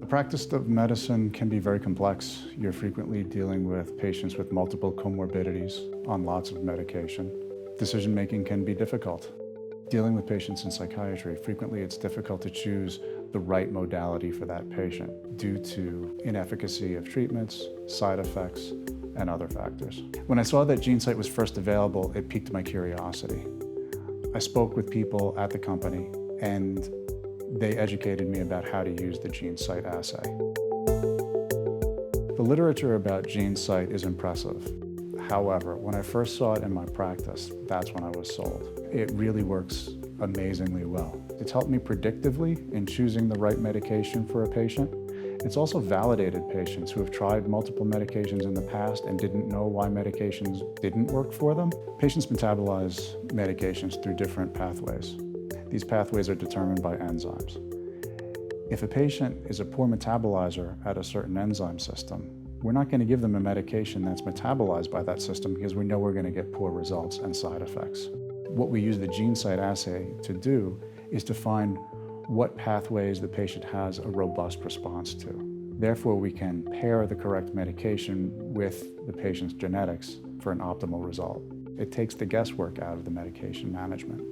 The practice of medicine can be very complex. You're frequently dealing with patients with multiple comorbidities on lots of medication. Decision-making can be difficult. Dealing with patients in psychiatry, frequently it's difficult to choose the right modality for that patient due to inefficacy of treatments, side effects, and other factors. When I saw that GeneSight was first available, it piqued my curiosity. I spoke with people at the company, and they educated me about how to use the GeneSight assay. The literature about GeneSight is impressive. However, when I first saw it in my practice, that's when I was sold. It really works amazingly well. It's helped me predictively in choosing the right medication for a patient. It's also validated patients who have tried multiple medications in the past and didn't know why medications didn't work for them. Patients metabolize medications through different pathways. These pathways are determined by enzymes. If a patient is a poor metabolizer at a certain enzyme system, we're not going to give them a medication that's metabolized by that system because we know we're going to get poor results and side effects. What we use the GeneSight assay to do is to find what pathways the patient has a robust response to. Therefore, we can pair the correct medication with the patient's genetics for an optimal result. It takes the guesswork out of the medication management.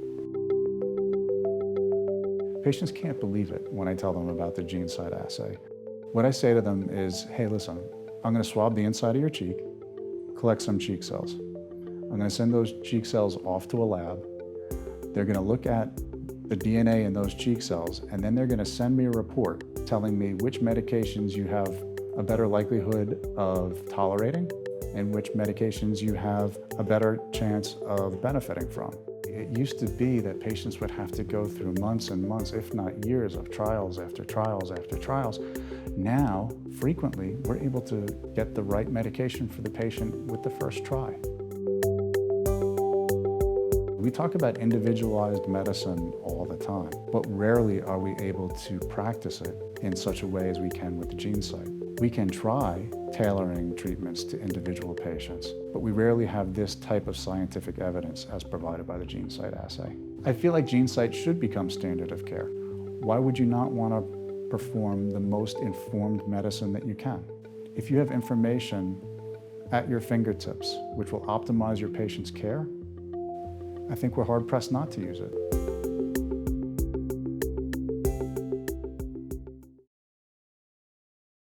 Patients can't believe it when I tell them about the GeneSight assay. What I say to them is, hey, listen, I'm going to swab the inside of your cheek, collect some cheek cells. I'm going to send those cheek cells off to a lab. They're going to look at the DNA in those cheek cells, and then they're going to send me a report telling me which medications you have a better likelihood of tolerating and which medications you have a better chance of benefiting from. It used to be that patients would have to go through months and months, if not years, of trials after trials after trials. Now, frequently, we're able to get the right medication for the patient with the first try. We talk about individualized medicine all the time, but rarely are we able to practice it in such a way as we can with the GeneSight. We can try tailoring treatments to individual patients, but we rarely have this type of scientific evidence as provided by the GeneSight assay. I feel like GeneSight should become standard of care. Why would you not want to perform the most informed medicine that you can? If you have information at your fingertips which will optimize your patient's care, I think we're hard-pressed not to use it.